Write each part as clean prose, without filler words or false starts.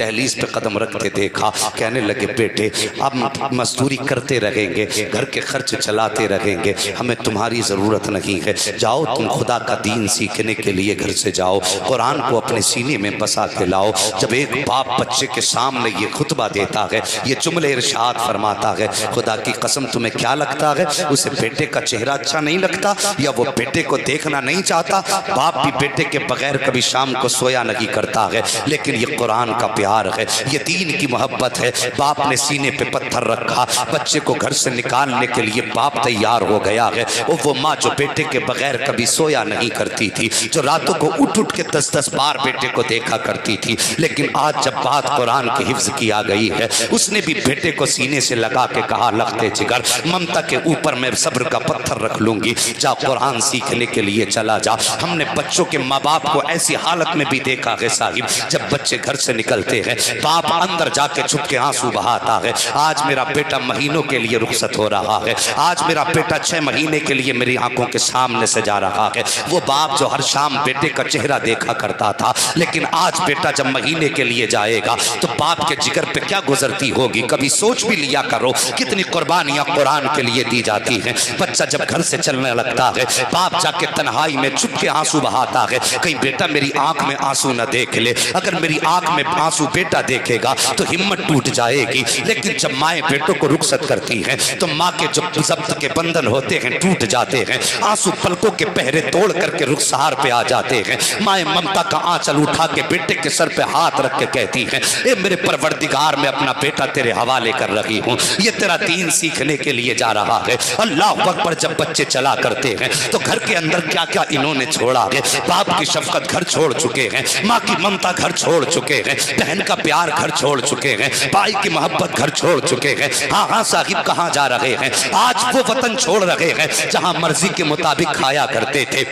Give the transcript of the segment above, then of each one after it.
دہلیز پہ قدم رکھتے دیکھا، کہنے لگے بیٹے اب مزدوری کرتے رہیں گے، گھر کے خرچ چلاتے رہیں گے، ہمیں تمہاری ضرورت نہیں ہے، جاؤ تم خدا کا دین سیکھنے کے لیے گھر سے جاؤ، قرآن کو اپنے سینے میں بسا کے لاؤ۔ جب ایک باپ بچے کے سامنے یہ خطبہ دیتا ہے، یہ جملے ارشاد فرماتا ہے، خدا کی قسم تمہیں کیا لگتا ہے اسے بیٹے کا چہرہ اچھا نہیں لگتا یا وہ بیٹے کو دیکھنا نہیں چاہتا؟ باپ بھی بیٹے کے بغیر کبھی شام کو سویا نہیں کرتا ہے، لیکن یہ قرآن کا پیار ہے، یہ دین کی محبت ہے۔ باپ نے سینے پہ پتھر رکھا، بچے کو گھر سے نکالنے کے لیے باپ تیار ہو گیا ہے۔ وہ ماں جو بیٹے کے بغیر کبھی سویا نہیں کرتی تھی، جو راتوں کو اٹھ اٹھ کے 10 بار بیٹے کو دیکھا کرتی تھی، لیکن آج جب بات قرآن کی حفظ کی آ گئی ہے، اس نے بھی بیٹے کو سینے سے لگا کے کہا لختے جگر ممتا کے اوپر میں صبر کا پتھر رکھ لوں گی، جا قرآن سیکھنے کے لیے چلا جا۔ ہم نے بچوں کے ماں باپ کو ایسی حالت میں بھی دیکھا ہے صاحب، جب بچے گھر سے نکلتے ہیں باپ اندر جا کے چھپ کے آنسو بہاتا ہے، آج میرا بیٹا مہینوں کے لیے رخصت ہو رہا ہے، آج میرا بیٹا 6 مہینے کے لیے میری آنکھوں کے سامنے سے جا رہا ہے۔ وہ باپ جو ہر شام بیٹے کا چہرہ دیکھا کرتا تھا، لیکن آج بیٹا جب مہینے کے لیے جائے گا تو باپ کے جگر پہ کیا گزرتی ہوگی؟ کبھی سوچ بھی لیا کرو کتنی قربانیاں قرآن کے لیے دی جاتی ہیں۔ بچہ جب گھر سے چلنے لگتا ہے، باپ جا کے تنہائی میں چھپ کے آنسو بہاتا ہے، کہیں بیٹا میری آنکھ میں آنسو نہ دیکھ لے، اگر میری آنکھ میں آنسو بیٹا دیکھے گا تو ہمت ٹوٹ جائے گی۔ لیکن جب مائیں بیٹوں کو رخصت کرتی ہیں تو ماں کے جو ضبط کے بندھن ہوتے ہیں ٹوٹ جاتے ہیں، آنسو پلکوں کے پہرے توڑ کر کے رخسار پہ آ جاتے ہیں۔ مائیں ممتا کا آنچل اٹھا کے بیٹے کے سر پہ ہاتھ رکھ کے کہتی ہیں، اے میرے پروردگار میں اپنا بیٹا تیرے حوالے کر رہی ہوں، یہ تیرا دین سیکھنے کے لیے جا رہا ہے۔ اللہ اکبر، جب بچے چلا کرتے ہیں تو گھر کے اندر کیا کیا انہوں نے چھوڑا ہے۔ باپ کی شفقت گھر چھوڑ چکے ہیں، ماں کی ممتا گھر چھوڑ چکے ہیں، بہن کا پیار گھر چھوڑ چکے ہیں، بھائی کی محبت گھر چھوڑ چکے ہیں۔ ہاں ہاں صاحب، کہاں جا رہے ہیں؟ آج وہ وطن چھوڑ رہے ہیں جہاں مرضی کے مطابق کھایا کرتے تھے۔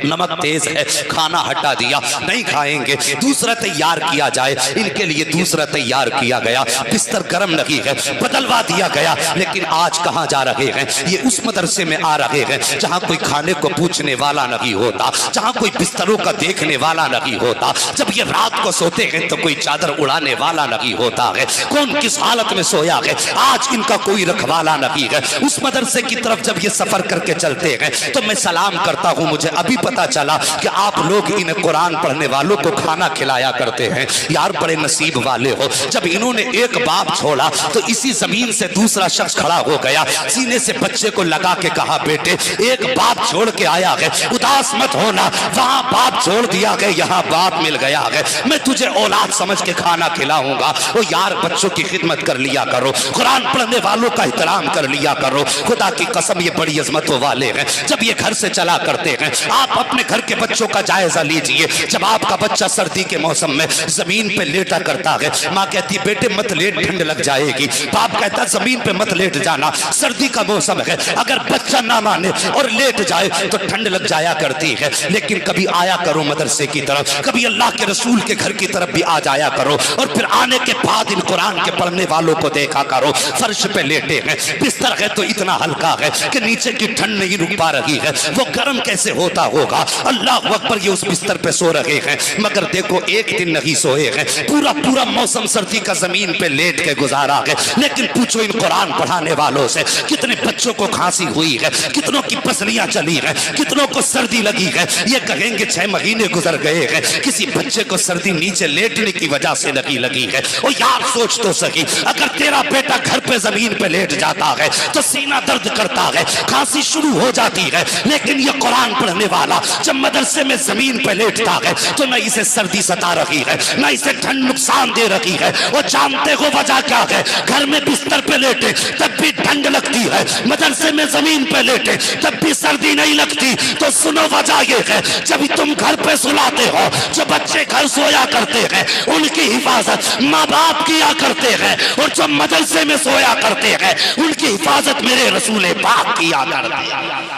نمک تیز ہے، کھانا ہٹا دیا، نہیں کھائیں گے، دوسرا تیار کیا جائے، ان کے لیے دوسرا تیار کیا گیا، بستر گرم نہیں ہے، بدلوا دیا گیا۔ لیکن آج کہاں جا رہے ہیں؟ یہ اس مدرسے میں آ رہے ہیں جہاں کوئی کھانے کو پوچھنے والا نہیں ہوتا، جہاں کوئی بستروں کا دیکھنے والا نہیں ہوتا، جب یہ رات کو سوتے ہیں تو کوئی چادر اڑانے والا نہیں ہوتا ہے، کون کس حالت میں سویا ہے آج ان کا کوئی رکھوالا نہیں ہے۔ اس مدرسے کی طرف جب یہ سفر کر کے چلتے ہیں تو میں سلام کرتا ہوں، مجھے ابھی پتا چلا کہ آپ لوگ انہیں قرآن پڑھنے والوں کو کھانا کھلایا کرتے ہیں۔ یار بڑے نصیب والے ہو، جب انہوں نے ایک باپ چھوڑا تو اسی زمین سے دوسرا شخص کھڑا ہو گیا، سینے سے بچے کو لگا کے کہا بیٹے ایک باپ چھوڑ کے آیا ہے، اداس مت ہونا، وہاں باپ چھوڑ دیا گیا، یہاں باپ مل گیا ہے، میں تجھے اولاد سمجھ کے کھانا کھلاؤں گا۔ وہ یار بچوں کی خدمت کر لیا کرو، قرآن پڑھنے والوں کا احترام کر لیا کرو، خدا کی قسم یہ بڑی عظمتوں والے ہیں۔ جب یہ گھر سے چلا کرتے ہیں، آپ اپنے گھر کے بچوں کا جائزہ لیجئے، جب آپ کا بچہ سردی کے موسم میں زمین پہ لیٹا کرتا ہے، ماں کہتی بیٹے مت لیٹ، ٹھنڈ لگ جائے گی، باپ کہتا زمین پہ مت لیٹ جانا، سردی کا موسم ہے، اگر بچہ نہ مانے اور لیٹ جائے تو ٹھنڈ لگ جایا کرتی ہے۔ لیکن کبھی آیا کرو مدرسے کی طرف، کبھی اللہ کے رسول کے گھر کی طرف بھی آ جایا کرو، اور پھر آنے کے بعد ان قرآن کے پڑھنے والوں کو دیکھا کرو، فرش پہ لیٹے ہیں، بستر ہے تو اتنا ہلکا ہے کہ نیچے کی ٹھنڈ نہیں رک پا رہی ہے، وہ گرم کیسے ہوتا ہوگا؟ اللہ اکبر، یہ اس بستر پہ سو رہے ہیں، مگر دیکھو ایک دن نہیں سوئے ہیں، پورا پورا موسم سردی کا زمین پہ لیٹ کے گزارا ہے۔ لیکن پوچھو ان قرآن پڑھانے والوں سے کتنے بچوں کو کھانسی ہوئی ہے، کتنوں کی پسلیاں چلی ہیں، کتنوں کو سردی لگی ہے، یہ کہیں گے 6 مہینے گزر گئے ہیں، کسی بچے کو سردی نیچے لیٹنے کی وجہ سے نہیں لگی ہے۔ او یار سوچ تو سکی، اگر تیرا بیٹا گھر پہ زمین پہ لیٹ جاتا ہے تو سینہ درد کرتا ہے، کھانسی شروع ہو جاتی ہے، لیکن یہ قرآن پڑھنے والا جب مدرسے میں زمین پہ لیٹتا ہے تو نہ اسے سردی ستا رہی ہے، نہ اسے ٹھنڈ نقصان دے رہی ہے۔ وہ جانتے ہو وجہ کیا ہے؟ گھر میں بستر پہ لیٹے تب بھی ٹھنڈ لگتی ہے، مدرسے میں زمین پہ لیٹے تب بھی سردی نہیں لگتی۔ تو سنو وجہ یہ ہے، جب تم گھر پہ سلاتے ہو، جو بچے گھر سویا کرتے ہیں ان کی حفاظت ماں باپ کیا کرتے ہیں، اور جو مدرسے میں سویا کرتے ہیں ان کی حفاظت میرے رسول پاک کیا کرتے ہیں۔